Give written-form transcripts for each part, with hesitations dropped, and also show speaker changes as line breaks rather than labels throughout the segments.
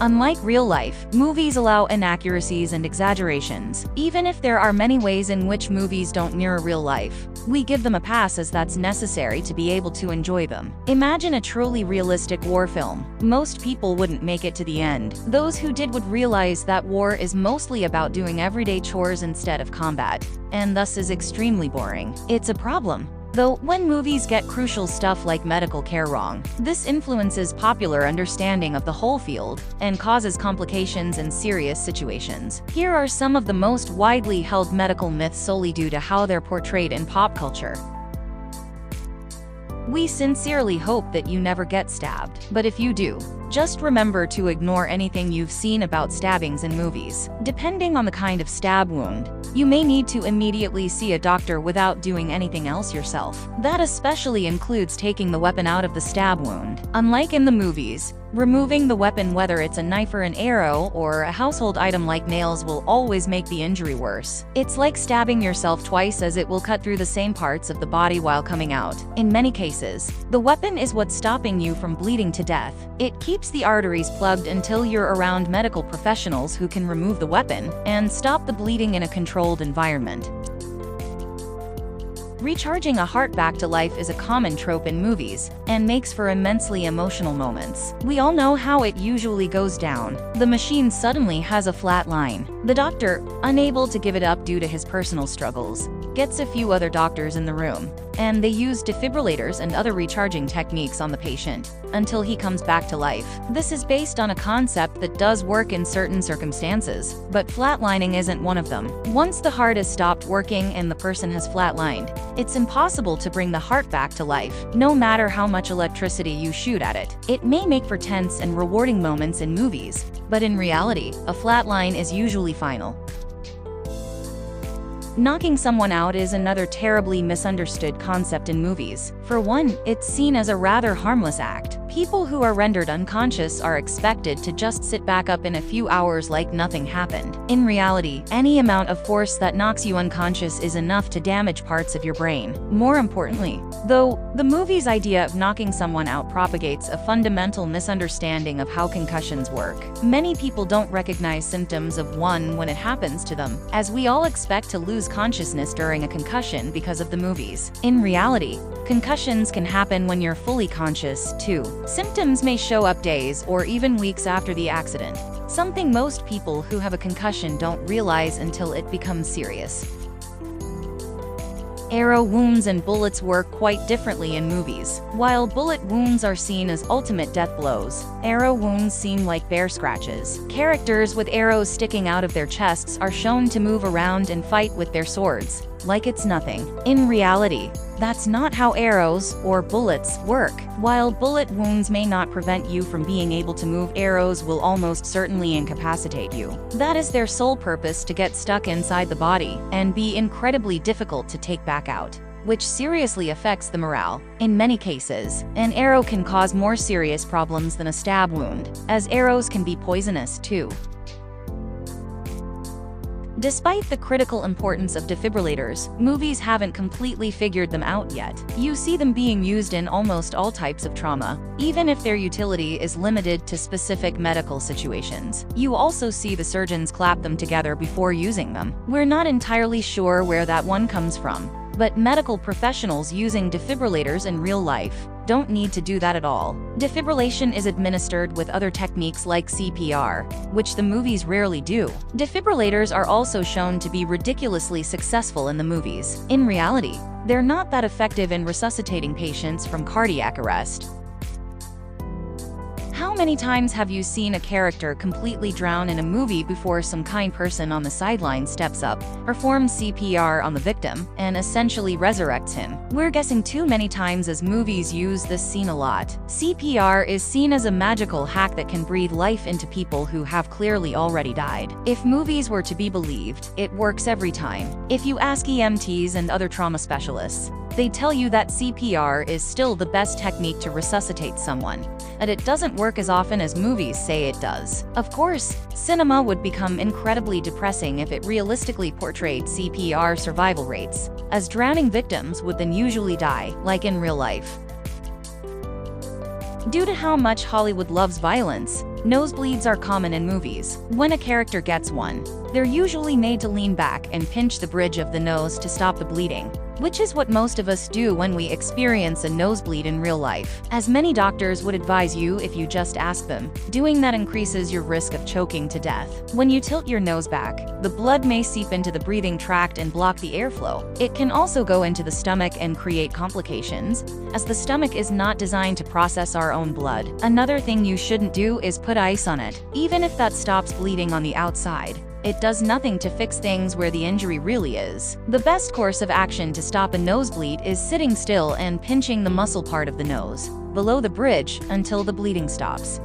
Unlike real life, movies allow inaccuracies and exaggerations. Even if there are many ways in which movies don't mirror real life, we give them a pass as that's necessary to be able to enjoy them. Imagine a truly realistic war film. Most people wouldn't make it to the end. Those who did would realize that war is mostly about doing everyday chores instead of combat, and thus is extremely boring. It's a problem, though, when movies get crucial stuff like medical care wrong. This influences popular understanding of the whole field and causes complications in serious situations. Here are some of the most widely held medical myths solely due to how they're portrayed in pop culture. We sincerely hope that you never get stabbed, but if you do, just remember to ignore anything you've seen about stabbings in movies. Depending on the kind of stab wound, you may need to immediately see a doctor without doing anything else yourself. That especially includes taking the weapon out of the stab wound. Unlike in the movies, removing the weapon, whether it's a knife or an arrow or a household item like nails, will always make the injury worse. It's like stabbing yourself twice, as it will cut through the same parts of the body while coming out. In many cases, the weapon is what's stopping you from bleeding to death. It keeps the arteries plugged until you're around medical professionals who can remove the weapon and stop the bleeding in a controlled environment. Recharging a heart back to life is a common trope in movies, and makes for immensely emotional moments. We all know how it usually goes down. The machine suddenly has a flat line. The doctor, unable to give it up due to his personal struggles, gets a few other doctors in the room, and they use defibrillators and other recharging techniques on the patient until he comes back to life. This is based on a concept that does work in certain circumstances, but flatlining isn't one of them. Once the heart has stopped working and the person has flatlined, it's impossible to bring the heart back to life, no matter how much electricity you shoot at it. It may make for tense and rewarding moments in movies, but in reality, a flatline is usually final. Knocking someone out is another terribly misunderstood concept in movies. For one, it's seen as a rather harmless act. People who are rendered unconscious are expected to just sit back up in a few hours like nothing happened. In reality, any amount of force that knocks you unconscious is enough to damage parts of your brain. More importantly, though, the movie's idea of knocking someone out propagates a fundamental misunderstanding of how concussions work. Many people don't recognize symptoms of one when it happens to them, as we all expect to lose consciousness during a concussion because of the movies. In reality, concussions can happen when you're fully conscious, too. Symptoms may show up days or even weeks after the accident, something most people who have a concussion don't realize until it becomes serious. Arrow wounds and bullets work quite differently in movies. While bullet wounds are seen as ultimate death blows, arrow wounds seem like bare scratches. Characters with arrows sticking out of their chests are shown to move around and fight with their swords, like it's nothing. In reality, that's not how arrows, or bullets, work. While bullet wounds may not prevent you from being able to move, arrows will almost certainly incapacitate you. That is their sole purpose, to get stuck inside the body and be incredibly difficult to take back out, which seriously affects the morale. In many cases, an arrow can cause more serious problems than a stab wound, as arrows can be poisonous too. Despite the critical importance of defibrillators, movies haven't completely figured them out yet. You see them being used in almost all types of trauma, even if their utility is limited to specific medical situations. You also see the surgeons clap them together before using them. We're not entirely sure where that one comes from, but medical professionals using defibrillators in real life don't need to do that at all. Defibrillation is administered with other techniques like CPR, which the movies rarely do. Defibrillators are also shown to be ridiculously successful in the movies. In reality, they're not that effective in resuscitating patients from cardiac arrest. How many times have you seen a character completely drown in a movie before some kind person on the sideline steps up, performs CPR on the victim, and essentially resurrects him? We're guessing too many times, as movies use this scene a lot. CPR is seen as a magical hack that can breathe life into people who have clearly already died. If movies were to be believed, it works every time. If you ask EMTs and other trauma specialists, they tell you that CPR is still the best technique to resuscitate someone, and it doesn't work as often as movies say it does. Of course, cinema would become incredibly depressing if it realistically portrayed CPR survival rates, as drowning victims would then usually die, like in real life. Due to how much Hollywood loves violence, Nosebleeds are common in movies. When a character gets one, they're usually made to lean back and pinch the bridge of the nose to stop the bleeding, which is what most of us do when we experience a nosebleed in real life. As many doctors would advise you if you just ask them, doing that increases your risk of choking to death. When you tilt your nose back, the blood may seep into the breathing tract and block the airflow. It can also go into the stomach and create complications, as the stomach is not designed to process our own blood. Another thing you shouldn't do is put ice on it. Even if that stops bleeding on the outside, it does nothing to fix things where the injury really is. The best course of action to stop a nosebleed is sitting still and pinching the muscle part of the nose, below the bridge, until the bleeding stops.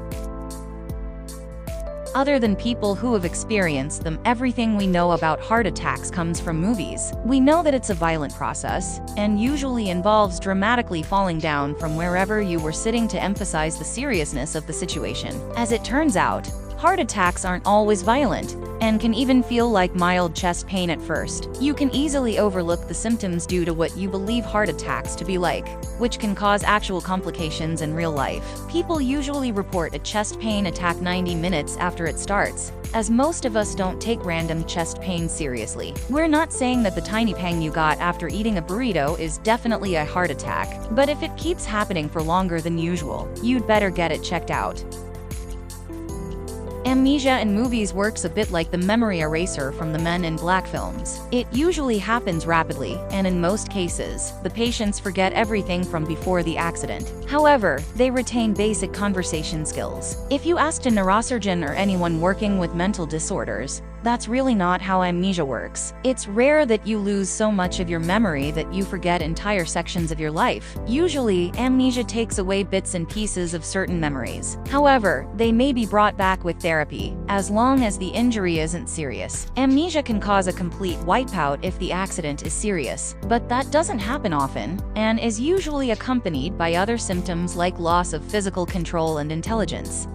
Other than people who have experienced them, everything we know about heart attacks comes from movies. We know that it's a violent process, and usually involves dramatically falling down from wherever you were sitting to emphasize the seriousness of the situation. As it turns out, heart attacks aren't always violent, and can even feel like mild chest pain at first. You can easily overlook the symptoms due to what you believe heart attacks to be like, which can cause actual complications in real life. People usually report a chest pain attack 90 minutes after it starts, as most of us don't take random chest pain seriously. We're not saying that the tiny pang you got after eating a burrito is definitely a heart attack, but if it keeps happening for longer than usual, you'd better get it checked out. Amnesia in movies works a bit like the memory eraser from the Men in Black films. It usually happens rapidly, and in most cases, the patients forget everything from before the accident. However, they retain basic conversation skills. If you asked a neurosurgeon or anyone working with mental disorders, that's really not how amnesia works. It's rare that you lose so much of your memory that you forget entire sections of your life. Usually, amnesia takes away bits and pieces of certain memories. However, they may be brought back with therapy, as long as the injury isn't serious. Amnesia can cause a complete wipeout if the accident is serious, but that doesn't happen often, and is usually accompanied by other symptoms like loss of physical control and intelligence.